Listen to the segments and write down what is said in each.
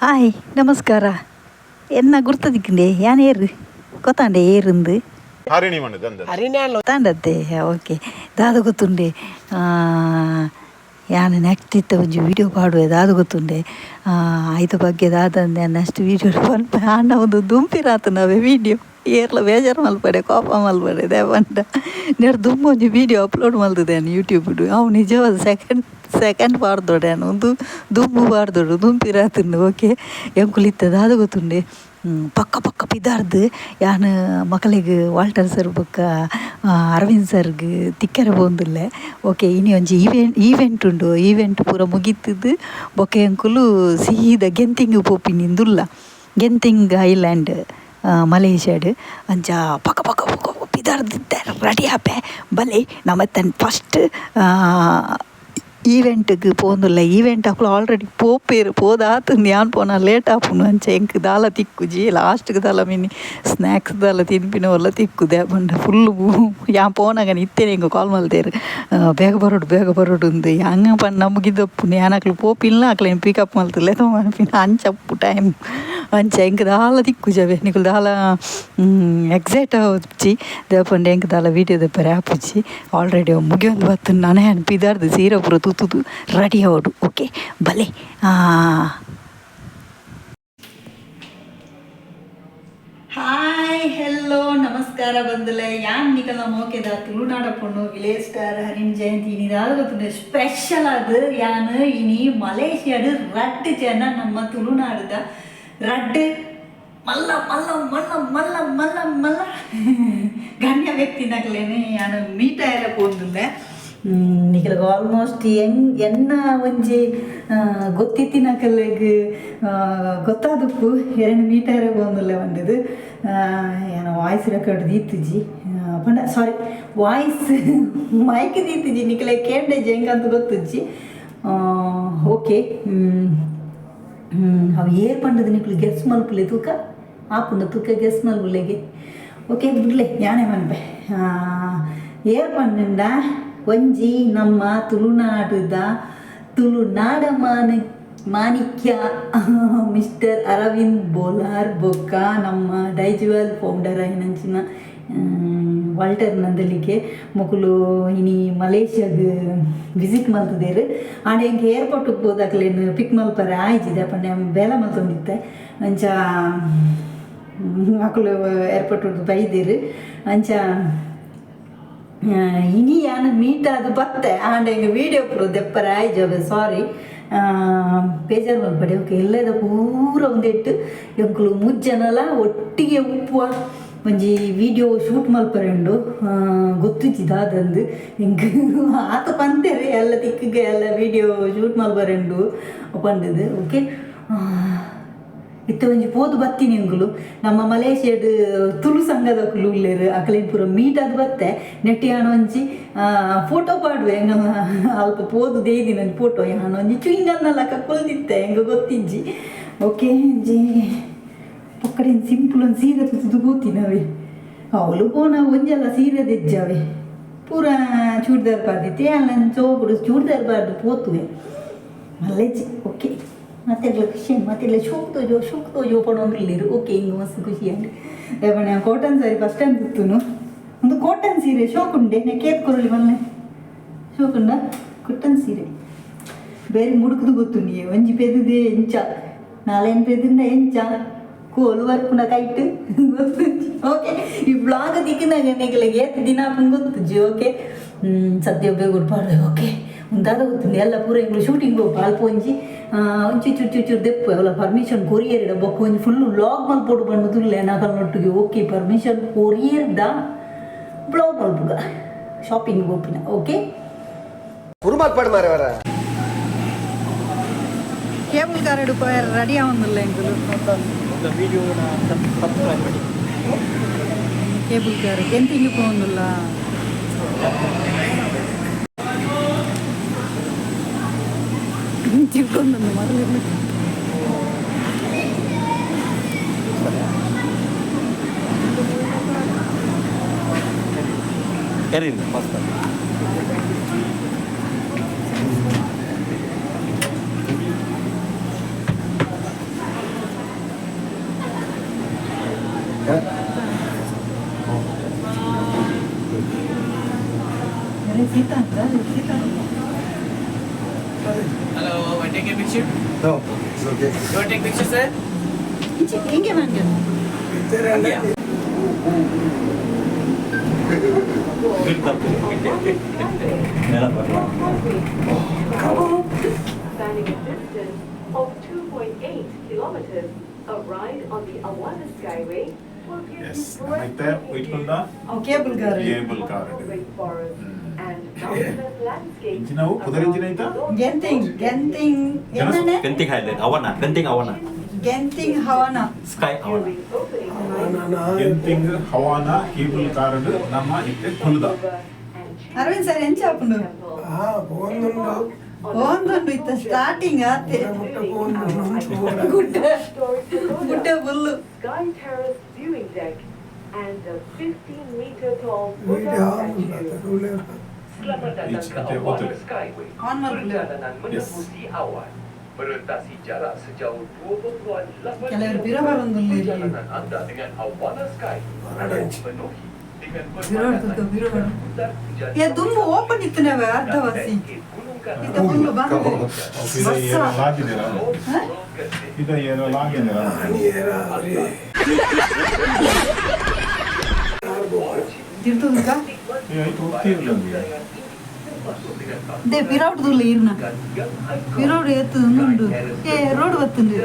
Hi ನಮಸ್ಕಾರ ಎನ್ನ ಗುರ್ತದಿಕ್ಕಂಡೆ ಯಾನ್ ಏರು ಗೊತ್ತಾಂಡೆ ಏರುಂದು ಹರಿಣಿ ಮಣ್ಣು ಗೊತ್ತಾಂಡದ್ದೆ ಓಕೆ ದಾದ ಗೊತ್ತುಂಡೆ ಯಾನು ನೆಕ್ಸ್ಟ್ ಇತ್ತ ಒಂಜಿ ವೀಡಿಯೋ ಪಾಡುವೆ ದಾದ ಗೊತ್ತುಂಡೆ ಐತ ಬಗ್ಗೆ ದಾದಂದೆ ಅನ್ನಷ್ಟು ವೀಡಿಯೋ ಪನ್ಪೆ ಅಣ್ಣ ಒಂದು ದುಂಪಿರಾತು ನಾವೇ ವೀಡಿಯೋ ಏರ್ಲ ಬೇಜಾರು ಮಲ್ಪಡೆ ಕೋಪ ಮಲ್ಪಡೆ ದೇವಂಡ ನೆಡ್ ದುಂಬ ಒಂಜಿ ವೀಡಿಯೋ ಅಪ್ಲೋಡ್ ಮಲ್ತದೇನು ಯೂಟ್ಯೂಬ್ಡು ಅವು ನಿಜವಾದ ಸೆಕೆಂಡ್ ಪಾಡ್ದೋಡೆ ಒಂದು ದುಂಬು ಪಾಡ್ದೋಡು ದುಂಪಿರಾತುಂಡು ಓಕೆ ಎಂಕುಲಿತ್ತ ದಾದ ಗೊತ್ತುಂಡೆ ಪಕ್ಕ ಪಿದಾರ್ದು ಯಾನು ಮಕ್ಕಳಿಗೆ ವಾಲ್ಟರ್ ಸರ್ ಬೊಕ್ಕ ಅರವಿಂದ್ ಸರ್ಗ್ ತಿಕ್ಕರೆ ಪೋಂದುಲ್ಲೆ ಓಕೆ ಇನಿ ಒಂಜಿ ಈವೆಂಟ್ ಉಂಡು ಈವೆಂಟ್ ಪೂರ ಮುಗೀತದ್ದು ಬೊಕ್ಕ ಎಂಕುಲು ಸೀದಾ ಗೆಂತಿಂಗ್ ಪೋಪಿನಿಂದುಲ್ಲ ಗೆಂತಿಂಗ್ ಐಲ್ಯಾಂಡ್ ಮಲೇಷ್ಯಾಡ್ ಅಂಚ ಪಕ್ಕ ಪಿದಾರ್ದಿದ್ದೆ ರೆಡಿ ಆಪೆ ಬಲೆ ನಮ್ಮತ್ತನ್ ಫಸ್ಟ್ ಈವೆಂಟ್ಗೆ ಪೋಂದುಲ್ಲ ಈವೆಂಟ್ ಅಕ್ಕಳು ಆಲ್ರೆಡಿ ಪೋಪೇರು ಪೋದಾತಂದು ಯಾನ್ ಪೋನ ಲೇಟ್ ಆಪುನು ಅಂಚೆ ಎಂಕ್ ದಾಲ ತಿಕ್ಕುಜಿ ಲಾಸ್ಟ್ಗೆ ದಾಲ ಮಿನಿ ಸ್ನ್ಯಾಕ್ಸ್ ದಾಲ ತಿನ್ಪಿನ ಒಲ್ಲ ತಿಕ್ಕುದೆ ಬಂಡ ಫುಲ್ಲು ಯಾನ್ ಪೋನಾಗ ಇತ್ತೇನೆ ಹಿಂಗೆ ಕಾಲ್ ಮಲ್ತೇರು ಬೇಗ ಬರೋಡು ಉಂದು ಹಂಗೆ ಪಂಡು ನಮಗಿದ್ದಪ್ಪು ಯಾನ್ ಅಕ್ಲು ಪೋಪಿಲ್ಲ ಅಕ್ಲು ಏನು ಪಿಕಪ್ ಮಲ್ತಲ್ಲ ತೊಗೊಂಪಿನ ಅಂಚಪ್ಪು ಟೈಮ್ ಅಂಚೆ ಎಂಕ್ ದಾಲ ತಿಕ್ಕುಜವೆ ನಿಕುಲು ದಾಲ ಎಕ್ಸೈಟ್ ಆವಚ್ಚಿ ದೇಪಂಡೆ ಎಂಕ್ ದಾಲ ವೀಡಿಯೋ ದೆಪ್ಪರೆ ಆಪುಚ್ಚಿ ಆಲ್ರೆಡಿ ಮುಗಿಯೊಂದು ಬತ್ತು ನಾನೇ ಪಿದಾರ್ದು ಸೀರೆ ಪೂರ ತುತ್ತು ರೆಡಿ ಆವಡು ಓಕೆ ಬಲೆ ಹಾಯ್ ಹೆಲ್ಲೋ ನಮಸ್ಕಾರ ಬಂದಲೆ ಯಾನ್ ನಿಕಲ ಮೋಕೆದ ತುಳುನಾಡ ಪೊಣ್ಣು ವಿಲೇಜ್ ಸ್ಟಾರ್ ಹರಿಣಿ ಜಯಂತಿ ಇನಿದಾದ ಗೊತ್ತುಂಡೆ ಸ್ಪೆಷಲ್ ಅದು ಯಾನ್ ಇನಿ ಮಲೇಷಿಯಾಡು ರಡ್ಡ್ ಜನ ನಮ್ಮ ತುಳುನಾಡದ ರಡ್ಡ್ ಮಲ್ಲ ಮಲ್ಲ ಮಲ್ಲ ಮಲ್ಲ ಮಲ್ಲ ಮಲ್ಲ ಗಣ್ಯ ವ್ಯಕ್ತಿನಾಗ್ಲೇನೆ ಯಾನು ಮೀಟ ಎಲ್ಲ ಪೋಂದುಲ್ಲೆ ನಿಖಿಲ್ಗೆ ಆಲ್ಮೋಸ್ಟ್ ಎನ್ನ ಒಂಜಿ ಗೊತ್ತಿತ್ತಿನಕಲ್ಲೆಗ್ ಗೊತ್ತಾದಪ್ಪು ಎರಡು ಮೀಟರ್ ಬಂದಿಲ್ಲ ಒಂದಿದು ಏನೋ ವಾಯ್ಸ್ ರೆಕಾರ್ಡ್ ದೀತುಜಿ ಪಂಡ ಸಾರಿ ವಾಯ್ಸ್ ಮೈಕ್ ದೀತುಜಿ ನಿಖಿಲೆ ಕೇಂಡೇಜಿ ಹೆಂಗಂತ ಗೊತ್ತುಜ್ಜಿ ಓಕೆ ಅವು ಏರ್ ಪಂಡದ ನಿಖಲು ಗೆಸ್ ಮಲ್ಪುಲೆ ತೂಕ ಆಪುಂಡ ತೂಕ ಗೆಸ್ ಮಲ್ಪುಲೆಗೆ ಓಕೆ ಬಿಡ್ಲೆ ಯಾನೇ ಮನ್ಪೆ ಏರ್ ಪಂಡ ಒಂಜಿ ನಮ್ಮ ತುಳುನಾಡದ ತುಳುನಾಡ ಮಾಣಿಕ್ಯ ಮಿಸ್ಟರ್ ಅರವಿಂದ್ ಬೋಲಾರ್ ಬೊಕ್ಕ ನಮ್ಮ ಡೈಜುವಲ್ ಫೌಂಡರ್ ಐನಂಚಿನ ವಾಲ್ಟರ್ ನಂದಲಿಕೆ ಮೊಕುಲು ಇನಿ ಮಲೇಷ್ಯಾಗ್ ವಿಸಿಟ್ ಮಲ್ತದೇರು ಆಂಡ ಎಂಕ್ ಏರ್ಪೋರ್ಟ್ಗೆ ಹೋದಾಕ್ಲೇನು ಪಿಕ್ ಮಲ್ಪರೆ ಆಯ್ಜಿದೆ ಪಂಡೆ ಬೇಲ ಮಲ್ತೊಂದಿತ್ತೆ ಅಂಚ ಮಕ್ಕಳು ಏರ್ಪೋರ್ಟ್ ಬೈದೇರು ಅಂಚ ಇನಿ ಯಾನು ಮೀಟ್ ಅದು ಬತ್ತೆ ಆಂಡ ಹಿಂಗೆ ವೀಡಿಯೋ ಪೂರ ದೆಪ್ಪರ ಆಯ್ಜವೆ ಸಾರಿ ಬೇಜಾರು ಮಲ್ಪಡೆ ಓಕೆ ಎಲ್ಲದ ಪೂರ ಒಂದೆಟ್ಟು ಎಂಕುಲು ಮುಜ್ಜನಲ ಒಟ್ಟಿಗೆ ಉಪ್ಪುವ ಒಂಜಿ ವೀಡಿಯೋ ಶೂಟ್ ಮಲ್ಪರೆಂಡು ಗೊತ್ತಿದ್ದಾದಂದು ಹಿಂಗೆ ಆತ ಪಂತೇವೆ ಎಲ್ಲ ತಿಕ್ಕಿಗೆ ಎಲ್ಲ ವೀಡಿಯೋ ಶೂಟ್ ಮಲ್ಪರೆಂಡು ಪಂಡದು ಓಕೆ ಇತ್ತ ಒಂಜಿ ಪೋದು ಬತ್ತೀನಿ ಎಂಗುಲು ನಮ್ಮ ಮಲೇಷ್ಯಾಡ್ ತುಳು ಸಂಘದ ಕುಲು ಉಳ್ಳೇರು ಅಕಲೇನು ಪೂರ ಮೀಟ್ ಅದು ಬತ್ತೆ ನೆಟ್ಟಿ ಯಾನು ಒಂಜಿ ಫೋಟೋ ಪಾಡುವೆ ಹೆಂಗ ಅಲ್ಪ ಪೋದು ದೇದಿ ನನ್ನ ಫೋಟೋ ಯಾನು ಒಂಜಿ ಚುಯಿಂಗನ್ನೆಲ್ಲ ಕಕ್ಕೊಳ್ದಿತ್ತೆ ಹೆಂಗೆ ಗೊತ್ತಿಜ್ಜಿ ಓಕೆ ಜಿ ಪಕ್ಕಡೆ ಸಿಂಪಲ್ ಒಂದು ಸೀರೆ ತುತ್ತು ಕೂತಿನವೆ ಅವಳು ಪೋನ ಒಂಜೆಲ್ಲ ಸೀರೆ ತೆಜ್ಜವೆ ಪೂರ ಚೂಡಿದಾರ್ ಪಾಡ್ದಿತ್ತೆ ಅಲ್ಲ ಚೋಪುಡು ಚೂಡಿದಾರ್ ಪಾಡ್ದು ಪೋತುವೆ ಮಲ್ಲೆಜ್ಜಿ ಓಕೆ ಮತ್ತೆ ಖುಷಿ ಮತ್ತೆ ಶೋಕ್ತೋ ಪಡೋಂಗಿಲ್ಲಿರು ಓಕೆ ಹಿಂಗೆ ಮಸ್ತ್ ಖುಷಿಯಾಗಿ ಯಾವಣ ಕಾಟನ್ ಸಾರಿ ಫಸ್ಟ್ ಟೈಮ್ ತಿತ್ತುನು ಒಂದು ಕಾಟನ್ ಸೀರೆ ಶೋಕುಂಡೆ ನಾ ಕೇತ್ಕೊರಳಿ ಮಲ್ಲೆ ಶೋಕುಂಡ ಕಾಟನ್ ಸೀರೆ ಬೇರೆ ಮುಡುಕದು ಗೊತ್ತುಂಡಿ ಒಂಜಿ ಪೆದ್ದೆ ಎಂಚ ನಾಲೇನು ಪೆದ್ದಿಂದ ಎಂಚ ಕೋಲು ವರ್ಪುನ ಕೈಟ್ ಗೊತ್ತುಂಜಿ ಓಕೆ ಈ ಬ್ಲಾಗ್ ದಿಕ್ಕಿನಾಗ ನೆಗಲಿಗೆ ಏತ್ ದಿನ ಹಾಕೊಂಡು ಗೊತ್ತುಜ್ಜಿ ಓಕೆ ಸದ್ಯ ಬೇಗ ಪಾಡ್ದೆ ಓಕೆ ಮುಂದಾದ ಗೊತ್ತಿಲ್ಲ ಎಲ್ಲ ಪೂರ ಇಂಗ್ಳು ಶೂಟಿಂಗ್ ಹೋಗಿ ಅಲ್ಪ ಒಂಜಿ ಒಂಚಿ ಚೂರು ದೆಪ್ಪು ಅವಳ ಪರ್ಮಿಷನ್ ಕೊರಿಯರ್ ಇಡ ಬೊಕ್ಕ ಒಂಜಿ ಫುಲ್ಲು ಬ್ಲಾಗ್ ಮಲ್ಪೋಡು ಬಂದುದಿಲ್ಲ ನಗಲ್ನೊಟ್ಟಿಗೆ ಓಕೆ ಪರ್ಮಿಷನ್ ಕೊರಿಯರ್ದ ಬ್ಲಾಗ್ ಮಲ್ಪುಗ ಶಾಪಿಂಗ್ ಹೋಪಿನ ಓಕೆ ಕೇಬಲ್ ಕಾರ್ ಹಿಡ್ಕೊ ರೆಡಿ ಆಗೋದಿಲ್ಲ ಎಂಗುಲು ಕೇಬಲ್ ಕಾರ್ ಗೆಂಟಿಂಗ್ ಹೋಗೋದಿಲ್ಲ ಚಿಕ್ಕೊಂದು ಮರಳಿರ್ಲಿ Hello, I take a picture? No, it's okay. You want to take picture, sir? ಹಿಂಗೆ ಬಂದು Yeah. Spanning a distance of 2.8 kilometers, a ride on the Awana Skyway will give Yes, you ಮತ್ತೆ ವೈಟ್ಕಲ್ದ cable car cable car forest and mountainous landscapes. ಇಂಜಿನವು ಪುದರ್ ಇಂಜಿನ ಐತಾ Genting ಏನನೆ Genting Highland, Awana, Genting Awana, Genting Awana Sky Awana. During opening night, Genting Awana cable car ನಮ್ಮ ಇತ್ತೆ ಕುಲ್ದ Arvind sir ಎಂಚ ಆಪುಂಡು ಒಂದೊಂದು ಇತ್ತ ಸ್ಟಾರ್ಟಿಂಗ್ ಆತೆ ಗುಡ್ಡ full Sky Terrace viewing deck and a 15-meter tall Buddha statue. Selamat datang Each ke ada Awana hotel. Skyway. Awana Perjalanan Yes. menembusi awan. Melintasi jarak sejauh 2.8 ಕೆಲವರು ಬಿರಬಾರೊಂದುಲ್ಲೆ ಇಲ್ಲಿ Perjalanan anda dengan Awana Sky penuhi dengan ಬಿರಬಾರ್ದು ಬಿರಬಾರ್ದು putar hujan ಏ ತುಂಬ open ಇತ್ತು ನಾವೇ ಅರ್ಧ ವಾಸಿ langit gunung ಇತ್ತ Katulampa. Full ಬಂದು ಇದು ಏನೋ ಲಾಗಿದ್ದೀರ ಇದು ಏನೋ ಲಾಗಿದ್ದೀರ ತಿರ್ತುಂಕ ಆಯ್ತು ಹೋಗ್ತಿರ್ಲಿಲ್ಲ ದೇ ಬಿರಾಡ್ದುಲ್ಲ ಇರ್ನ ಬಿರಾಡು ಎತ್ತು ಉಂಡು ಏ ರೋಡ್ ಬತ್ತುಂಡು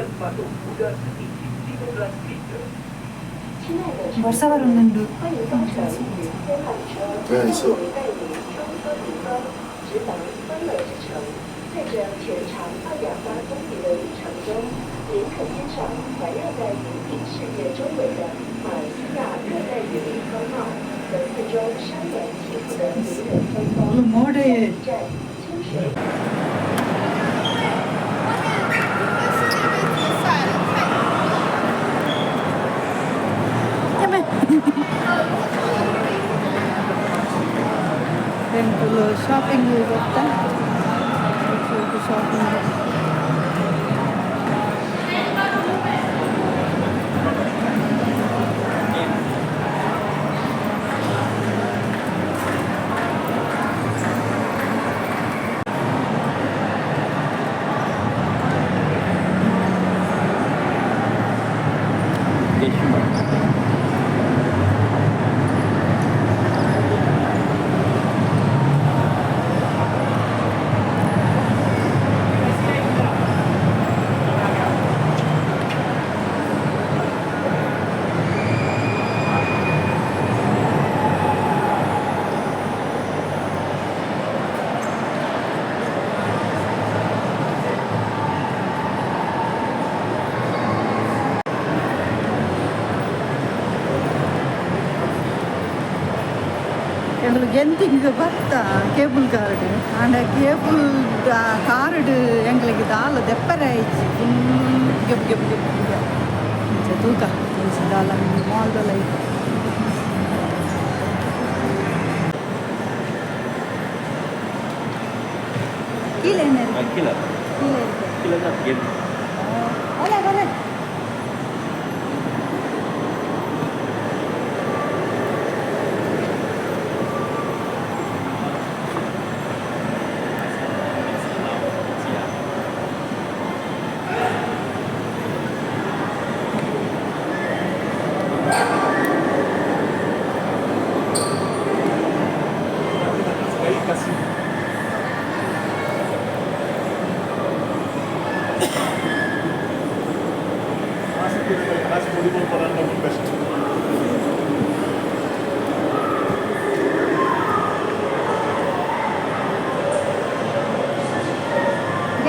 ವರ್ಷ ಬರುಂಡು Yeah, so 直达欢乐之城，在这全长2.8公里的旅程中，您可欣赏环绕在云顶世界周围的马来西亚热带雨林风貌和四周山峦起伏的迷人风光。 ಮೋಡೆ 站清水。 ಟೆಂಪಲ್ ಶಾಪಿಂಗ್ ಗೊತ್ತಾ ಶಾಪಿಂಗ್ எங்களுக்கு கெந்திங்க பார்த்தா கேபிள் கார்டு அந்த கேபிள் கார்டு எங்களுக்கு தாள் தெப்பர் ஆயிடுச்சு ஃபுல் கெப் கெப் கெப் தூக்கா தாள் மால்ல லைட் கீழே என்ன இருக்கு Killer, கீழே இருக்கு killer that game. ஒலே ஒலே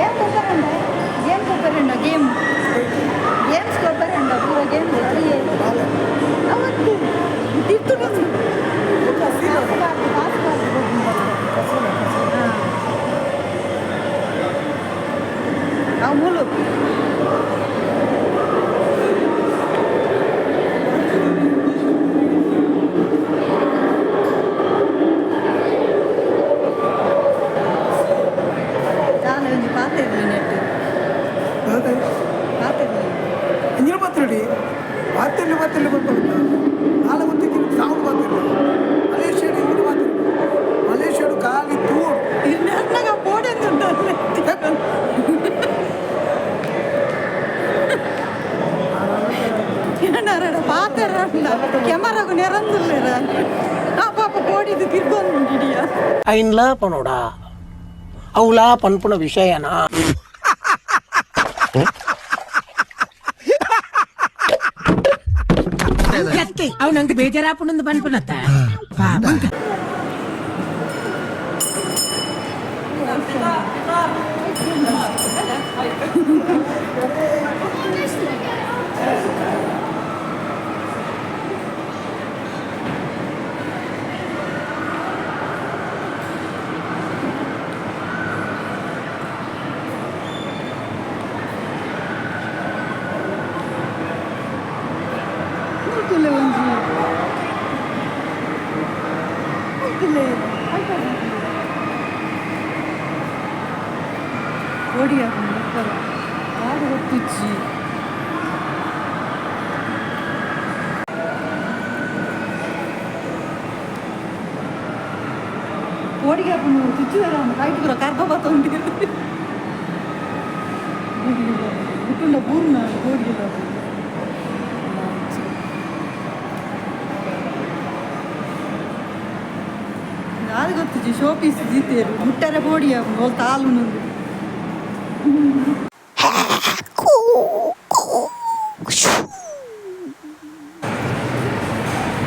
गेम को करेंगे गेम गेम्स को करेंगे पूरा गेम देखिए ಅವತ್ತು ತಿತ್ತು ಬಂದು ಹಾಂ ಮೂಲು ನಾನು ಒಂದು ಪಾತಿರ್ಲಿ ನೆಟ್ಟು ಪಾತಿರ್ಲಿ ಎಂಜಿನ ಪಾತ್ರೆ ಪಾತ್ರೆ ಬರ್ತಾ ನಾಳೆ ಗೊತ್ತಿದ್ದೀನಿ ಸೌಂಡ್ ಪಾತ್ರೆ ಮಲೇಷ್ಯಾಡು ಇಂಜಿನ ಪಾತ್ರೆ ಮಲೇಷ್ಯಾಡು ಖಾಲಿ ఉన్నారా పాతారా కెమెరాకు నిరందులేరా ఆ పాప కోడిది తిరుగుతుండియా అయిన్లా పనోడా అవులా పన్పున విషయనా అవునంక ಬೇಜಾರಾಪುಂದು ಪನ್ಪುನತ್ತ ಕೋಡಿಯ ಕಾಡು ಹೊತ್ತಿಚ್ಚಿ ಕೋಡಿಗೆ ತುಚ್ಚಿ ಕಾಯ್ತು ಕಾರ್ಬಾತ ಉಂಟು ಹುಟ್ಟುಂಡ ಪೂರ್ಣ ಕೋಡಿಗೆ ಅದು ಗೊತ್ತಿಚ್ಚಿ ಶೋ ಪೀಸ್ ಜಿತ್ತೇರು ಮುಟ್ಟರೆ ಕೋಡಿಯ ತಾಲು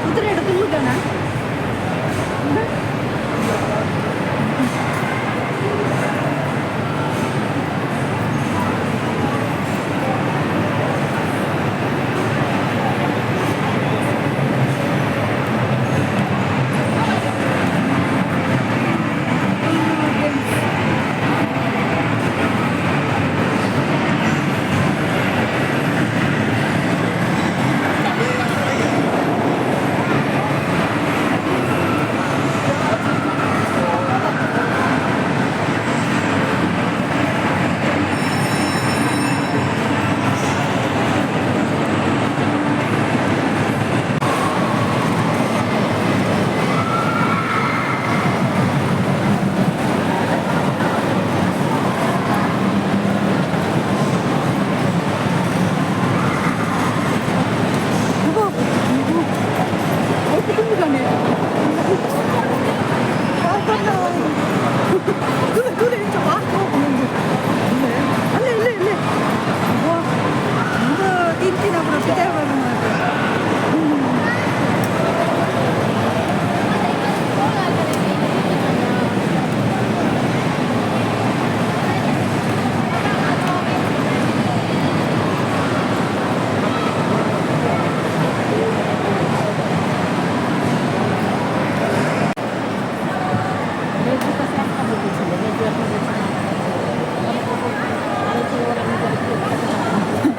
ಕುದುರೆ ತುಳ್ಳುಗಣ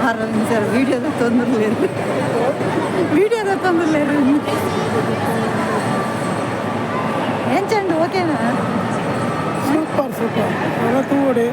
ఆరంభించారు వీడియోలో తొందర లేదు ఏంచండి ఓకేనా సూపర్ అలా తూడే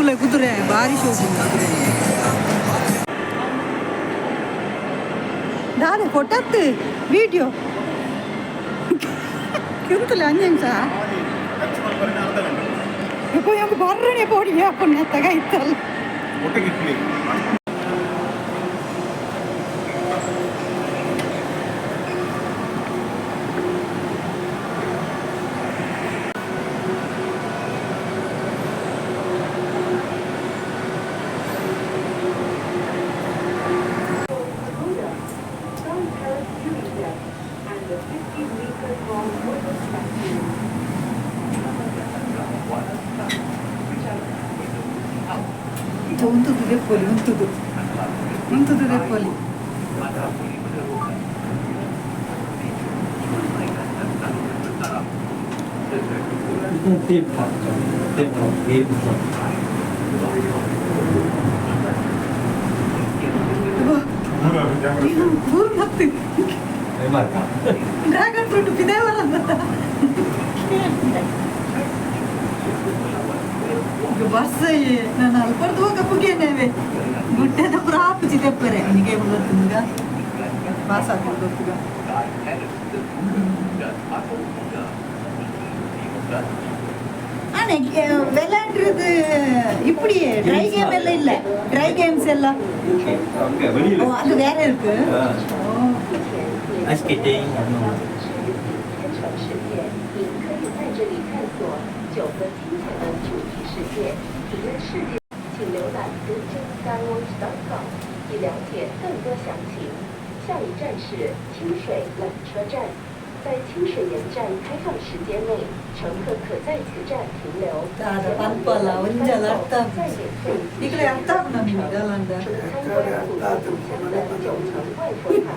Kudure, kudure, barish hogundi kudure. Dade fotattu video. Kentule anjensa. Lakshman ಬರನೇ ಅರ್ಧ ಗಂಟೆ Ipo yangu barrane podi yaponna tagaital. ಒಟ್ಟಿಗೆ ಇಟ್ಲಿ and the 50-meter tall wooden statue. Untudu repoli, untudu. Untudu repoli. Guru bhakti. Dragon fruit pidevaranda. Bassa ನಾನು ಅಲ್ಪರ್ದು ಹೋಗ ಪುಗೇನೇವೆ ಗುಡ್ಡದ prop ಚಿತೆಪ್ಪರೆ ನಿಗೆ ಗೊತ್ತುಂಗ ಬಾಸ ಹಾಕೊಂಡು ಗೊತ್ತುಗ ಅಣ್ಣ ವಿளையாடுறது இப்படி ட்ரை கேம் எல்லாம் இல்ல ட்ரை கேம்ஸ் எல்லாம் ஓ அது வேற இருக்கு ice skating 天成世界，您可以在这里探索9个精彩的主题世界，体验世界。请浏览 VillageStarharinijayanth.com 以了解更多详情。下一站是清水缆车站，在清水沿站开放时间内，乘客可在此站停留。前往再免费ఇక్కడ ఎంత ఉన్నా మీ విధాలంద 参观古色古香的9层外佛塔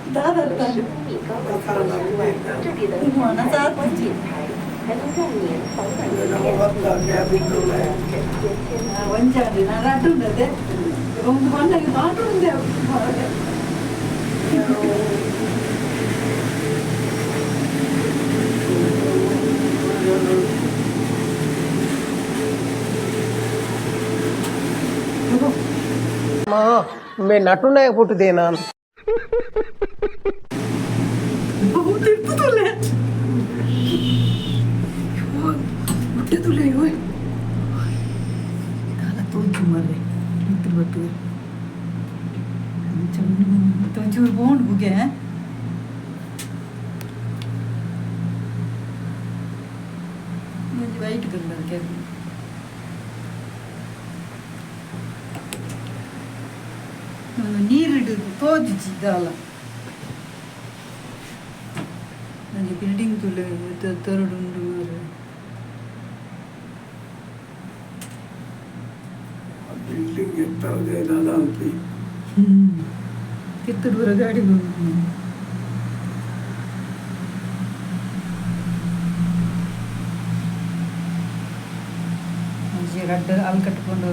，10米高的佛像外，这里的观景台还能让您饱览一片美丽的人间千景。 ಒಂಜಾಡಿ ನಾನು ಅಡ್ಡುಂಡದೆ ಒಂದು ಮಣ್ಣಗೆ ತಾಂಡುಂದೆ ಹೊರಗೆ मैं नटुने पुट्टिदे ನಾನು ತಿರ್ತುಲೆ ಮುಟ್ಟದುಲೆ ಓಯ್ ಕಾಲ ತೋಚು ಮರೆ ತಿರುವತ್ತು ಒಂಚೂರು ಬೋಂಡ್ ಬುಗೆ ವೈಟ್ ಕಲರ್ ಕೆ ನೀರಿಡು ತೋಜಿದಲ್ಲ ನನಗೆ ಬಿಲ್ಡಿಂಗ್ ತುಲೆ ತರಡುಂಡು ಬಿಲ್ಡಿಂಗ್ ಎತ್ತರದೇ ದಾದಾ ಅಂತ ಕಿತ್ತೂರ ಗಾಡಿ ಬಂದು ಗಡ್ಡ ಅಲ್ಲಿ ಕಟ್ಕೊಂಡು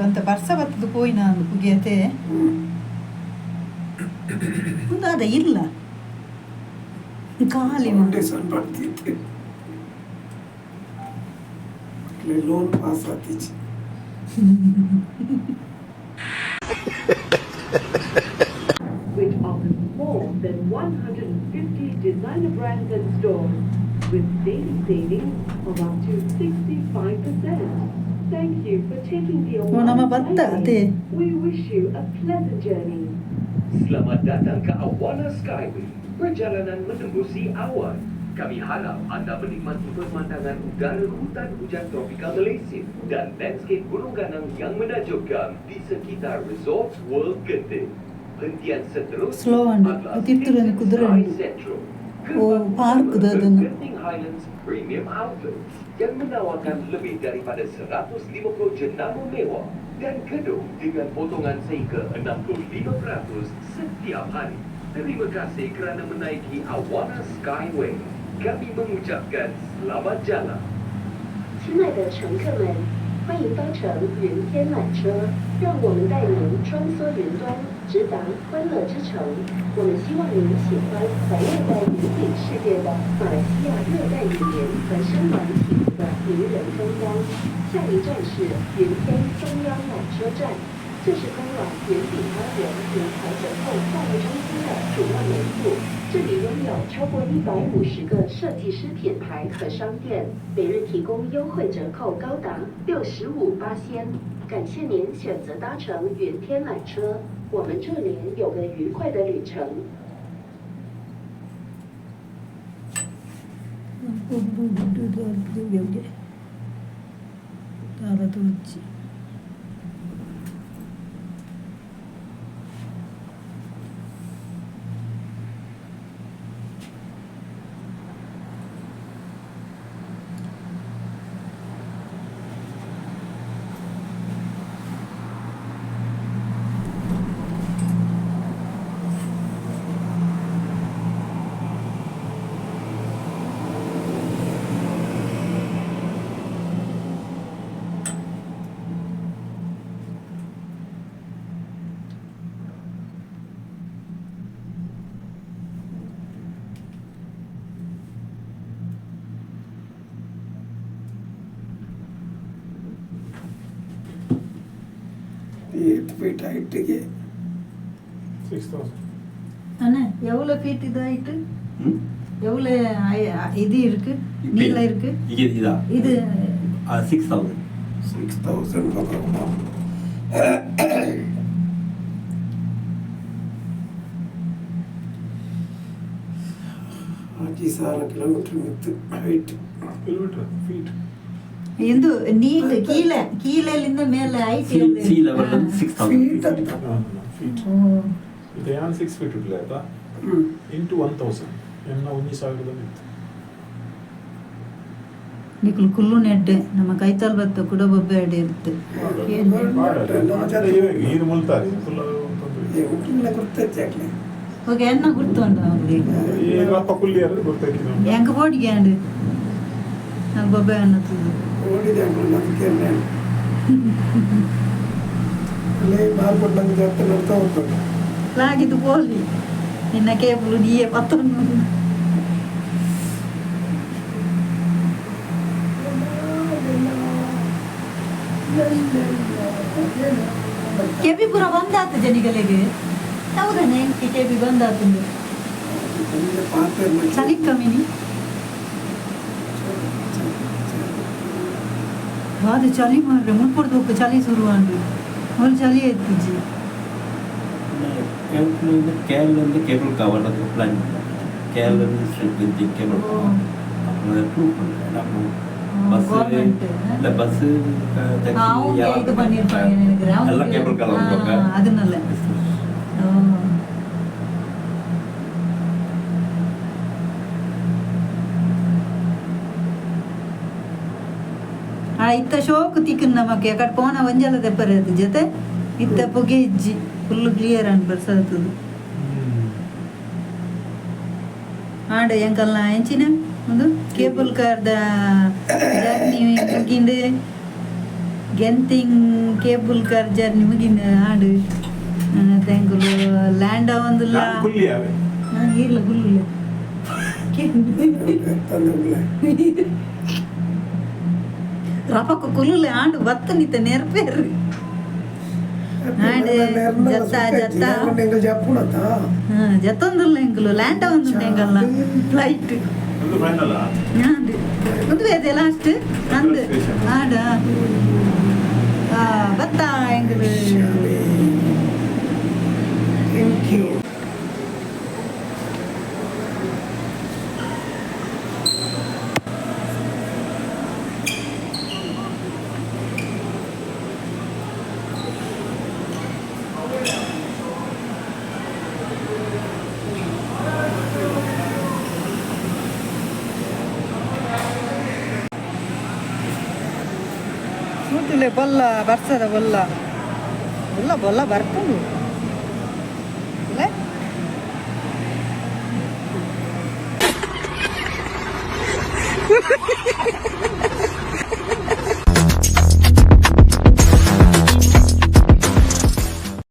ಅಂತ ಬರ್ಸ ಬರ್ತದ ಪೋಯಿನ ಅಂದು ಪುಗಿಯತೆ ಒಂದು ಅದ ಇಲ್ಲ ಖಾಲಿ ಫೌಂಡೇಶನ್ ಬರ್ತಿತ್ತು ಲೋನ್ ಪಾಸ್ ಆತಿச்சு which offers more than 150 designer brands and stores with daily savings of up to 65%. Thank you for taking the nama batta ate. We wish you a pleasant journey. Selamat datang ke Awana Skyway. Perjalanan menembusi awan. Kami harap anda menikmati pemandangan udara hutan hujan tropika Malaysia dan landscape gunung ganang yang menakjubkan di sekitar Resort World Genting. Hentian seterusnya Slow and adalah titur and kudura Sky and- Central. Oh, park Ke dan- Genting Highlands Premium Outlets yang menawarkan lebih daripada 150 jenama mewah dan gedung dengan potongan sehingga 65% setiap hari. Terima kasih kerana menaiki Awana Skyway. Kami mengucapkan selamat jalan. 亲爱的乘客们，欢迎搭乘云天缆车，让我们带您穿梭云端，直达欢乐之城。我们希望您喜欢环绕在云顶世界的马来西亚热带雨林和深蓝起伏的迷人风光。下一站是云天中央缆车站。这是通往云顶花园名牌折扣购物中心的主要门户，这里拥有超过150个设计师品牌和商店，每日提供优惠折扣高达65%。感谢您选择搭乘云天缆车，我们祝您有个愉快的旅程。8 feet height ಗೆ 6,000. அண்ணா எவ்வளோ feet இது height எவ்வளோ இது இருக்கு நீளம் இருக்கு இதா இது 6,000. 6,000 ಬರೋಣ. ಹಾಕಿ 6 ಕಿಲೋಮೀಟರ್ ಇತ್ತು ಹೈಟ್. Kilometer, feet. ಇದು ನೀಟ್ ಕೀಳಲಿಂದ ಮೇಲೆ ಹೈಟ್ sea level 6,000. ಫೀಟ್ ಅಂತ. No, feet. ಇದು ಏನು 6 feet ಇರಲಿ ಆಯ್ತಾ ಇಂಟು 1,000 ಎನ್ನ 1,000 ಇತ್ತು. ನಿಕ್ಲು ಕುಲ್ಲು ನೆಡ್ಡೆ ನಮ್ಮ ಕೈತಾಲ್ ಬತ್ತ ಕೂಡ ಬೊಬ್ಬೆ ಅಡಿ ಇರುತ್ತೆ ಇದು ಮುಲ್ತಾರೆ ಇಲ್ಲ ಗೊತ್ತೈತೆ ಯಾಕೆ ಹೋಗಿ ಎನ್ನ ಗುರ್ತೊಂಡ ಈಗ ಅಪ್ಪ ಕುಲ್ಲಿಯಾರ ಗೊತ್ತಾಯ್ತು ಹೆಂಗ ಬೋಡಿಗೆ ಅಂಡು నాకు బొబ్బే అన్నది ಓಡಿದೆ ಅಂಕಲ್ ಅದಕ್ಕೆ ಅಲ್ಲೇ ಮಾರ್ಕೊಂಡು ನಂಗೆ ಜಾಸ್ತಿ ನೋಡ್ತಾ ಹೋಗ್ತಾರೆ లాగిదు పోలి నిన్న కేబుల్ నీయే పత్తుంది ಕೆಬಿ ಪೂರ ಬಂದಾತು ಜನಿಗಳಿಗೆ ಹೌದನೆ ಕೆಬಿ ಬಂದಾತು ಚಳಿ ಕಮ್ಮಿನಿ ಅದು ಚಳಿ ಮಾಡ್ರೆ ಮುಟ್ಕೊಡ್ದು ಹೋಗಿ ಚಳಿ ಶುರು ಅಂದ್ರು ಅವ್ರು ಚಳಿ ಎತ್ತಿಜ್ಜಿ ಕೇರಳದಿಂದ ಕೇಬಲ್ ಕವರ್ ಅದು ಪ್ಲಾನ್ ಕೇರಳದಿಂದ Genting ಕೇಬಲ್ ಕವರ್ ಪ್ರೂಫ್ நம்ம பஸ் இல்ல பஸ் அவங்க இது பண்ணிருப்பாங்க நினைக்கிறேன் எல்லாம் கேபிள் கவர் போங்க அது நல்ல ಇತ್ತ ಶೋಕು ತಿಕ್ಕನ್ ನಮಗೆ ಅಕಡೆ ಪೋನ ಒಂಜಲ ತೆಪ್ಪರದು ಜೊತೆ ಇತ್ತ ಪೊಗೆ ಇಜ್ಜಿ ಫುಲ್ ಕ್ಲಿಯರ್ ಅನ್ ಬರ್ಸತ್ತದು ಆಡ ಎಂಕಲ್ನ ಎಂಚಿನ ಒಂದು ಕೇಬಲ್ ಕಾರ್ದ ಜರ್ನಿ ಮುಗಿಂದು ಗೆಂತಿಂಗ್ ಕೇಬಲ್ ಕಾರ್ ಜರ್ನಿ ಮುಗಿಂದು ಆಡು ತೆಂಗುಲು ಲ್ಯಾಂಡ್ ಒಂದಿಲ್ಲ ಇರ್ಲ ಗುಲ್ಲ ರಪಕ್ಕ ಕುಲುಲೆ ಆಂಡು ಬತ್ತನಿತ ನೆರ್ಪೇರು ಆಂಡು ಜತ್ತ ಜತ್ತ ಜತ್ತೊಂದುಲ್ಲ ಎಂಕುಲು ಲ್ಯಾಂಡ ಒಂದು ಎಂಕಲ್ನ ಫ್ಲೈಟ್ ಒಂದು ಫೈನಲ್ ಆಂಡು ಒಂದು ವೇದೆ ಲಾಸ್ಟ್ ಅಂದು ಆಡ ಬತ್ತ ಎಂಕುಲು ಥ್ಯಾಂಕ್ ಯು ಕೂತಲೆ ಬಲ್ಲ ಬರ್ತದ ಬಲ್ಲ ಬಲ್ಲ ಬಲ್ಲ ಬರ್ತದೆ ಇಲ್ಲ